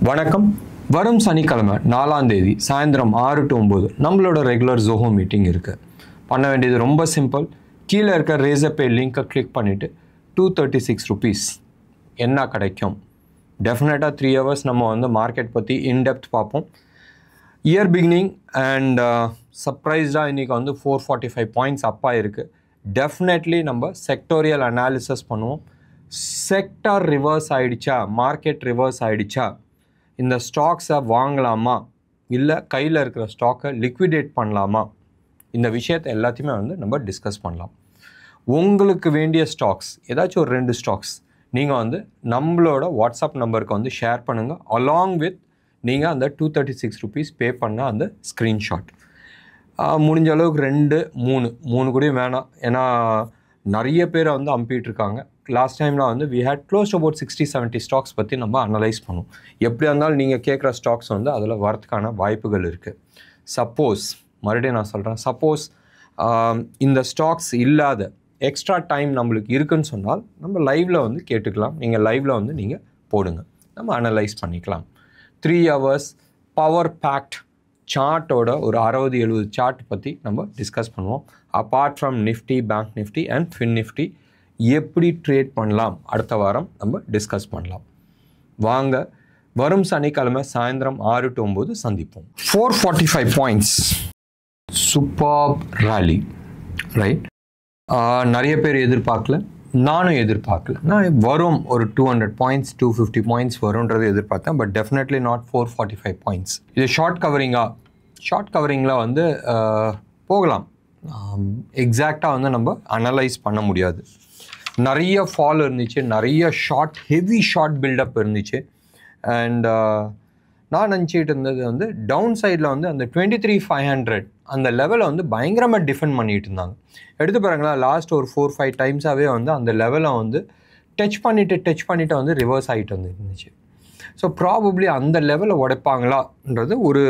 வணக்கம். வரும் சனிக்கிழமை 4ஆம் தேதி சாயந்தரம் 6 to 9 நம்மளோட ரெகுலர் ஜோஹோ மீட்டிங் இருக்குது. பண்ண வேண்டியது ரொம்ப சிம்பிள். கீழே இருக்க ரேசர் பே லிங்கை கிளிக் பண்ணிவிட்டு 236 rupees என்ன கிடைக்கும். டெஃபினட்டாக 3 hours நம்ம வந்து மார்க்கெட் பற்றி இன்டெப்த் பார்ப்போம். இயர் பிகினிங் அண்ட் சர்ப்ரைஸ்டாக இன்றைக்கி வந்து 445 points அப்பாக இருக்குது. டெஃபினெட்லி நம்ம செக்டோரியல் அனாலிசிஸ் பண்ணுவோம். செக்டார் ரிவர்ஸ் ஆகிடுச்சா, மார்க்கெட் ரிவர்ஸ் ஆகிடுச்சா, இந்த ஸ்டாக்ஸை வாங்கலாமா இல்லை கையில் இருக்கிற ஸ்டாக்கை லிக்விடேட் பண்ணலாமா, இந்த விஷயத்தை எல்லாத்தையுமே வந்து நம்ம டிஸ்கஸ் பண்ணலாம். உங்களுக்கு வேண்டிய ஸ்டாக்ஸ் ஏதாச்சும் ஒரு 2 ஸ்டாக்ஸ் நீங்கள் வந்து நம்மளோட வாட்ஸ்அப் நம்பருக்கு வந்து ஷேர் பண்ணுங்கள். அலாங் வித் நீங்கள் அந்த 236 rupees பே பண்ண அந்த ஸ்க்ரீன்ஷாட். முடிஞ்ச அளவுக்கு 2, 3 கூட வேணாம். ஏன்னா நிறைய பேரை வந்து அனுப்பிட்டுருக்காங்க. லாஸ்ட் டைமில் வந்து we had close to about 60-70 stocks பற்றி நம்ம அனலைஸ் பண்ணுவோம். எப்படியா இருந்தாலும் நீங்கள் கேட்குற ஸ்டாக்ஸ் வந்து அதில் வரதுக்கான வாய்ப்புகள் இருக்குது. சப்போஸ் மறுபடியும் நான் சொல்கிறேன், சப்போஸ் இந்த ஸ்டாக்ஸ் இல்லாத எக்ஸ்ட்ரா டைம் நம்மளுக்கு இருக்குதுன்னு சொன்னால் நம்ம லைவில் வந்து கேட்டுக்கலாம். நீங்கள் லைவில் வந்து நீங்கள் போடுங்க, நம்ம அனலைஸ் பண்ணிக்கலாம். 3 hours பவர் பேக்ட் சார்ட்டோட ஒரு 60-70 சார்ட் பற்றி நம்ம டிஸ்கஸ் பண்ணுவோம். Apart from Nifty, bank Nifty and fin Nifty எப்படி ட்ரேட் பண்ணலாம் அடுத்த வாரம் நம்ம டிஸ்கஸ் பண்ணலாம். வாங்க, வரும் சனிக்கிழமை சாயந்தரம் 6 to 9 சந்திப்போம். 445 points சூப்பர் ராலி, ரைட்? நிறைய பேர் எதிர்பார்க்கல, நானும் எதிர்பார்க்கல. நான் வரும் ஒரு 200 points 250 points வரும்ன்றது எதிர்பார்த்தேன். But definitely not 445 points. இது ஷார்ட் கவரிங்கில் வந்து போகலாம். எக்ஸாக்டாக வந்து நம்ம அனலைஸ் பண்ண முடியாது. நிறைய ஃபால் இருந்துச்சு, நிறைய ஹெவி ஷார்ட் பில்டப் இருந்துச்சு. அண்ட் நான் நினச்சிட்டு இருந்தது வந்து டவுன் சைடில் வந்து அந்த 23,500 அந்த லெவலை வந்து பயங்கரமாக டிஃபெண்ட் பண்ணிகிட்டு இருந்தாங்க. எடுத்து பாருங்களா, லாஸ்ட் ஒரு 4-5 டைம்ஸாகவே வந்து அந்த லெவலை வந்து டச் பண்ணிவிட்டு வந்து ரிவர்ஸ் ஆகிட்டு வந்து இருந்துச்சு. ஸோ ப்ராபப்ளி அந்த லெவலை உடைப்பாங்களான்றது ஒரு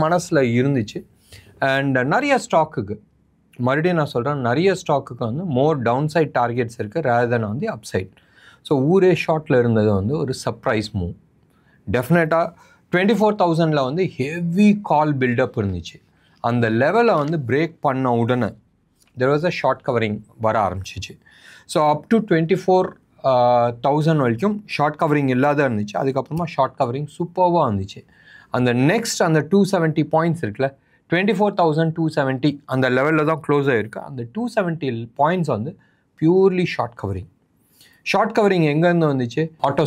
மனசில் இருந்துச்சு. அண்ட் நிறைய ஸ்டாக்குக்கு மறுபடியும் நான் சொல்கிறேன், நிறைய ஸ்டாக்குக்கு வந்து மோர் டவுன் சைட் டார்கெட்ஸ் இருக்குது ரேதர் தென் வந்து அப் சைட். ஸோ ஊரே ஷார்ட்டில் இருந்தது வந்து ஒரு சர்ப்ரைஸ் மூவ். டெஃபினட்டாக 24,000 வந்து ஹெவி கால் பில்டப் இருந்துச்சு. அந்த லெவலை வந்து பிரேக் பண்ண உடனே there was a short covering வர ஆரம்பிச்சிச்சு. ஸோ அப் டு 24,000 வரைக்கும் ஷார்ட் கவரிங் இல்லாத இருந்துச்சு. அதுக்கப்புறமா ஷார்ட் கவரிங் சூப்பர்வாக இருந்துச்சு. அந்த நெக்ஸ்ட் அந்த 270 points இருக்குல்ல, 24,270 அந்த லெவலில் தான் க்ளோஸ் ஆகிருக்கு. அந்த 270 points வந்து பியூர்லி ஷார்ட் கவரிங் எங்கேருந்து வந்துச்சு? ஆட்டோ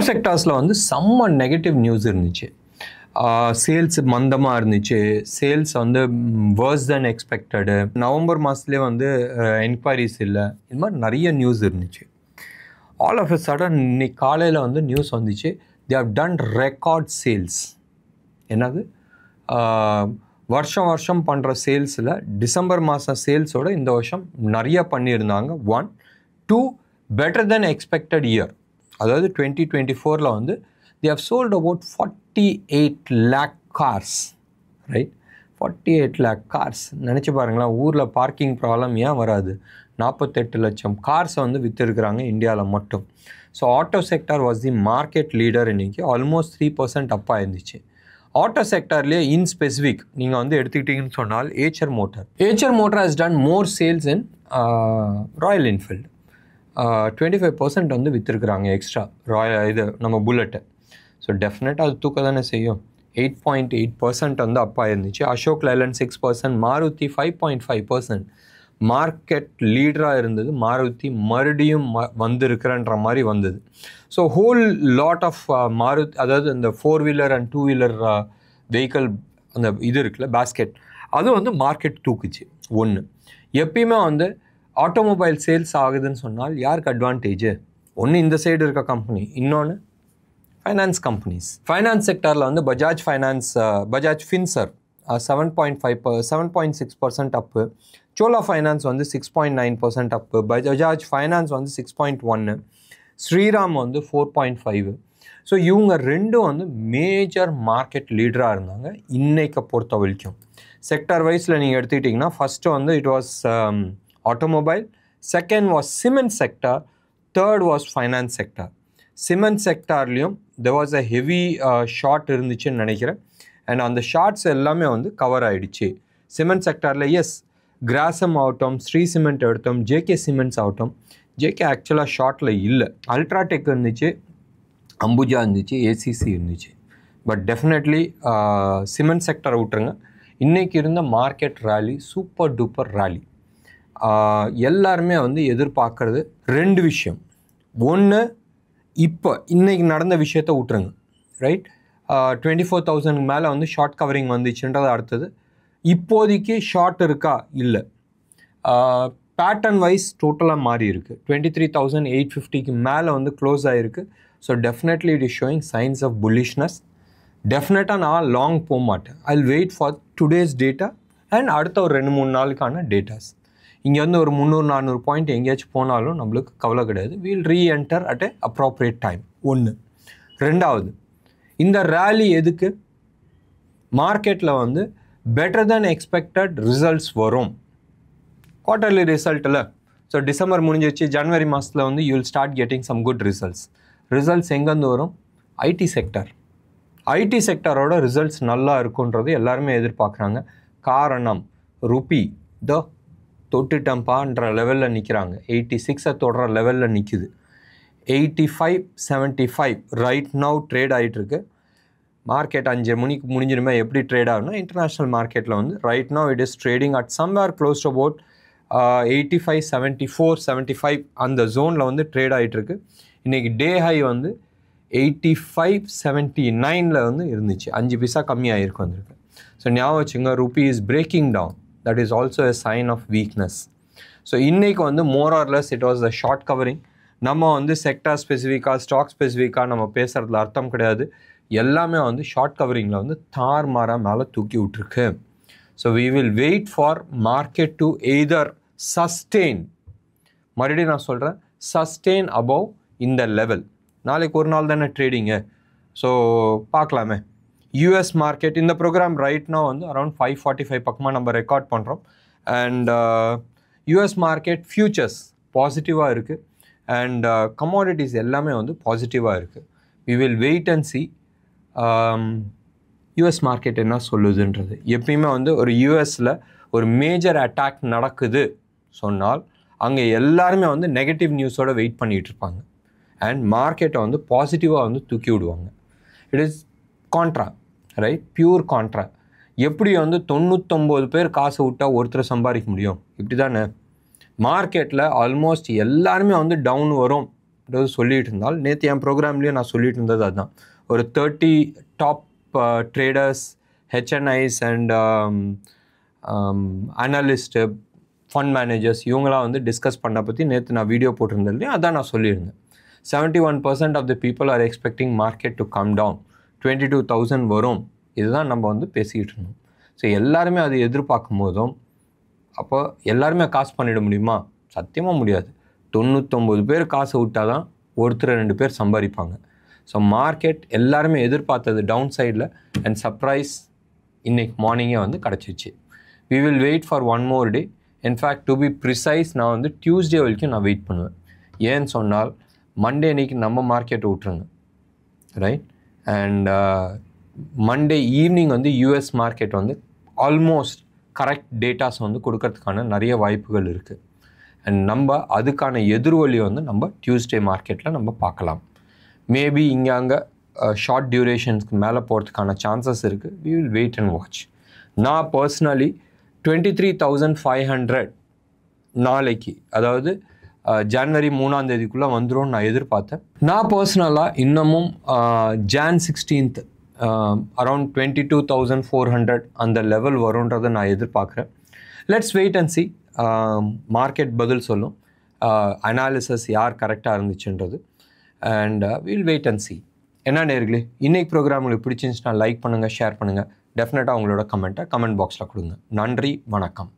செக்டர்ஸில் வந்து செம்ம நெகட்டிவ் நியூஸ் இருந்துச்சு. சேல்ஸ் மந்தமாக இருந்துச்சு. சேல்ஸ் வந்து வேர்ஸ் தென் எக்ஸ்பெக்டடு. நவம்பர் மாதத்துலேயே வந்து என்கொயரிஸ் இல்லை. இது மாதிரி நிறைய நியூஸ் இருந்துச்சு. ஆல் ஆஃப் எ சடன் இன்னைக்கு காலையில் வந்து நியூஸ் வந்துச்சு, they have done record sales. என்னது? வருஷம் பண்ணுற சேல்ஸில் டிசம்பர் மாதம் சேல்ஸோட இந்த வருஷம் நிறைய பண்ணியிருந்தாங்க. 1, 2 பெட்டர் தென் எக்ஸ்பெக்டட் இயர். அதாவது 2024 வந்து they have sold about 48 lakh cars, right? 48 lakh cars. நினச்சி பாருங்களேன், ஊரில் பார்க்கிங் ப்ராப்ளம் ஏன் வராது? 48 லட்சம் கார்ஸை வந்து விற்றுருக்குறாங்க இந்தியாவில் மட்டும். So auto sector was the market leader. இன்றைக்கி ஆல்மோஸ்ட் 3% அப்பாக இருந்துச்சு. ஆட்டோ செக்டார்லேயே இன் ஸ்பெசிஃபிக் நீங்கள் வந்து எடுத்துக்கிட்டிங்கன்னு சொன்னால் Eicher motor has done more sales in Royal Enfield. 25% வந்து விற்றுருக்குறாங்க எக்ஸ்ட்ரா இது நம்ம புல்லட்டு. ஸோ டெஃபினட்டாக அது தூக்க தானே செய்யும். 8.8% வந்து அப்பாக இருந்துச்சு. அசோக் லைலண்ட் 6%, மாருதி 5.5%. மார்க்கெட் லீடராக இருந்தது மாருதி, மறுபடியும் வந்திருக்கிறன்ற மாதிரி வந்தது. So whole lot of Maruti, அதாவது இந்த 4-wheeler அண்ட் 2-wheeler வெஹிக்கிள் அந்த இது இருக்குல்ல பேஸ்கெட், அது வந்து மார்க்கெட் தூக்குச்சு. ஒன்று, எப்பயுமே வந்து ஆட்டோமொபைல் சேல்ஸ் ஆகுதுன்னு சொன்னால் யாருக்கு அட்வான்டேஜ்? ஒன்று இந்த சைடு இருக்க கம்பெனி, இன்னொன்று ஃபைனான்ஸ் கம்பெனிஸ். ஃபைனான்ஸ் செக்டாரில் வந்து பஜாஜ் ஃபின்சர்வ் 7.6% அப்பு, சோலா ஃபைனான்ஸ் வந்து 6.9% அப்பு, பஜாஜ் ஃபைனான்ஸ் வந்து 6.1, ஸ்ரீராம் வந்து 4.5. ஸோ இவங்க ரெண்டும் வந்து மேஜர் மார்க்கெட் லீடராக இருந்தாங்க இன்னைக்கு பொறுத்த வரைக்கும். செக்டார் வைஸில் நீங்கள் எடுத்துக்கிட்டிங்கன்னா ஃபஸ்ட்டு வந்து it was automobile, second was cement sector, third was finance sector. Cement செக்டார்லேயும் there was a heavy short இருந்துச்சுன்னு நினைக்கிறேன். அண்ட் அந்த ஷார்ட்ஸ் எல்லாமே வந்து கவர் ஆகிடுச்சு. சிமெண்ட் செக்டாரில் எஸ் கிராசம் ஆகட்டும், ஸ்ரீ சிமெண்ட் ஆகட்டும், ஜேகே சிமெண்ட்ஸ் ஆகட்டும். ஜேகே ஆக்சுவலாக ஷார்ட்டில் இல்லை. அல்ட்ராடெக் இருந்துச்சு, அம்புஜா இருந்துச்சு, ஏசிசி இருந்துச்சு. பட் டெஃபினெட்லி சிமெண்ட் செக்டரை விட்டுருங்க. இன்றைக்கி இருந்த market rally super duper rally. எல்லாருமே வந்து எதிர்பார்க்குறது 2 விஷயம். ஒன்று, இப்போ இன்றைக்கி நடந்த விஷயத்த விட்டுருங்க, ரைட்? 24,000 மேலே வந்து ஷார்ட் கவரிங் வந்துச்சுன்றது அடுத்தது. இப்போதைக்கு ஷார்ட் இருக்கா? இல்லை. பேட்டர்ன் வைஸ் டோட்டலாக மாறி இருக்குது. 23,850க்கு மேலே வந்து க்ளோஸ் ஆகிருக்கு. So definitely it is showing signs of புல்லிஷ்னஸ். டெஃபினட்டாக நான் லாங் போக மாட்டேன். I will wait for today's data and அடுத்த ஒரு 2-3 நாளுக்கான டேட்டாஸ். இங்கே வந்து ஒரு 300-400 பாயிண்ட் எங்கேயாச்சும் போனாலும் நம்மளுக்கு கவலை கிடையாது. We'll reenter at a appropriate time. 1. 2வது, இந்த ரேலி எதுக்கு? மார்க்கெட்டில் வந்து பெட்டர் தேன் எக்ஸ்பெக்டட் ரிசல்ட்ஸ் வரும். குவார்ட்டர்லி ரிசல்ட்டில் ஸோ டிசம்பர் முடிஞ்சிச்சு, ஜனவரி மாதத்தில் வந்து you will start getting some good results எங்கேருந்து வரும்? IT sector. ஐடி செக்டரோட ரிசல்ட்ஸ் நல்லா இருக்குன்றது எல்லாருமே எதிர்பார்க்குறாங்க. காரணம், ருப்பி தொட்டுட்டம்பான்ற லெவலில் நிற்கிறாங்க. 86 தொடுற லெவலில் நிற்குது. 85-75 ரைட் நவ் ட்ரேட் ஆகிட்டுருக்கு. மார்க்கெட் 5 மணிக்கு முடிஞ்சிருமே எப்படி ட்ரேட் ஆகுனா, இன்டர்நேஷ்னல் மார்க்கெட்டில் வந்து right now it is trading at somewhere close to about 85-74-75 அந்த ஜோனில் வந்து ட்ரேட் ஆகிட்டுருக்கு. இன்றைக்கி டே ஹை வந்து 85-79 வந்து இருந்துச்சு. 5 பைசா கம்மியாகிருக்கு வந்திருக்கு. ஸோ ஞாபகம் வச்சுங்க, rupee is breaking down. That is also a sign of weakness. So இன்றைக்கி வந்து more or less it was the short covering. நம்ம வந்து செக்டார் ஸ்பெசிஃபிக்காக, ஸ்டாக் ஸ்பெசிஃபிக்காக நம்ம பேசுகிறதுல அர்த்தம் கிடையாது. எல்லாமே வந்து ஷார்ட் கவரிங்கில் வந்து தார்மாராக மேலே தூக்கி விட்ருக்கு. So we will wait for market to either sustain, மறுபடியும் நான் சொல்கிறேன், சஸ்டெயின் அபவ் இந்த லெவல். நாளைக்கு ஒரு நாள் தானே ட்ரேடிங்கு. ஸோ பார்க்கலாமே. யூஎஸ் மார்க்கெட் இந்த ப்ரோக்ராம் ரைட் நவ் வந்து அரௌண்ட் 5:45 பக்கமாக நம்ம ரெக்கார்ட் பண்ணுறோம். அண்ட் யூஎஸ் மார்க்கெட் ஃபியூச்சர்ஸ் பாசிட்டிவாக இருக்குது. அண்ட் கமாடிட்டிஸ் எல்லாமே வந்து பாசிட்டிவாக இருக்குது. We will wait and see US market என்ன சொல்லுதுன்றது. எப்பயுமே வந்து ஒரு யூஎஸில் ஒரு மேஜர் அட்டாக் நடக்குது சொன்னால் அங்கே எல்லாருமே வந்து நெகட்டிவ் நியூஸோடு வெயிட் பண்ணிகிட்டு இருப்பாங்க. அண்ட் மார்க்கெட்டை வந்து பாசிட்டிவாக வந்து தூக்கி விடுவாங்க. It is contra, right? Pure contra. எப்படி வந்து 99 பேர் காசை விட்டால் ஒருத்தர் சம்பாதிக்க முடியும்? இப்படி தானே மார்க்கெட்டில் ஆல்மோஸ்ட் எல்லாருமே வந்து டவுன் வரும் சொல்லிகிட்டு இருந்தால், நேற்று என் ப்ரோக்ராம்லேயும் நான் சொல்லிட்டு இருந்தது அதுதான். ஒரு 30 top traders, HNIs and analyst, fund managers இவங்களாம் வந்து டிஸ்கஸ் பண்ண பற்றி நேற்று நான் வீடியோ போட்டிருந்தேன் இல்லையா, அதான் நான் சொல்லியிருந்தேன். 71% of the people are expecting market to come down. 22,000 வரும். இதுதான் நம்ம வந்து பேசிக்கிட்டு இருந்தோம். ஸோ எல்லாருமே அது எதிர்பார்க்கும் போதும் அப்போ எல்லாருமே காசு பண்ணிட முடியுமா? சத்தியமாக முடியாது. 99 பேர் காசை விட்டால் தான் ஒருத்தர் 2 பேர் சம்பாதிப்பாங்க. ஸோ மார்க்கெட் எல்லாருமே எதிர்பார்த்தது டவுன் சைடில். அண்ட் சர்ப்ரைஸ் இன்னைக்கு மார்னிங்கே வந்து கிடச்சிச்சு. We will wait for 1 more day. In fact to be precise நான் வந்து டியூஸ்டே வரைக்கும் நான் வெயிட் பண்ணுவேன். ஏன்னு சொன்னால் மண்டே அன்றைக்கி நம்ம மார்க்கெட்டை விட்டுருங்க, ரைட்? அண்ட் மண்டே ஈவினிங் வந்து யூஎஸ் மார்க்கெட் வந்து ஆல்மோஸ்ட் கரெக்ட் டேட்டாஸ் வந்து கொடுக்கறதுக்கான நிறைய வாய்ப்புகள் இருக்குது. அண்ட் நம்ம அதுக்கான எதிர்வொலி வந்து நம்ம டியூஸ்டே மார்க்கெட்டில் நம்ம பார்க்கலாம். மேபி இங்கே அங்கே ஷார்ட் டியூரேஷன்ஸ்க்கு மேலே போகிறதுக்கான சான்சஸ் இருக்குது. We will wait and watch. நான் பர்சனலி 23,500 நாளைக்கு, அதாவது ஜனவரி 3ஆம் தேதிக்குள்ளே வந்துடும் நான் எதிர்பார்த்தேன். நான் பர்சனலாக இன்னமும் Jan 16th அரௌண்ட் 22,400 அந்த லெவல் வரும்ன்றதை நான் எதிர்பார்க்குறேன். Let's wait and see. Market பதில் சொல்லும், அனாலிசிஸ் யார் கரெக்டாக இருந்துச்சுன்றது. And will wait and see. என்ன நேர்களே, இன்றைக்கி ப்ரோக்ராம் உங்களுக்கு பிடிச்சிருந்துச்சுன்னா லைக் பண்ணுங்கள், ஷேர் பண்ணுங்கள். டெஃபினட்டாக உங்களோட கமெண்ட் பாக்ஸில் கொடுங்க. நன்றி, வணக்கம்.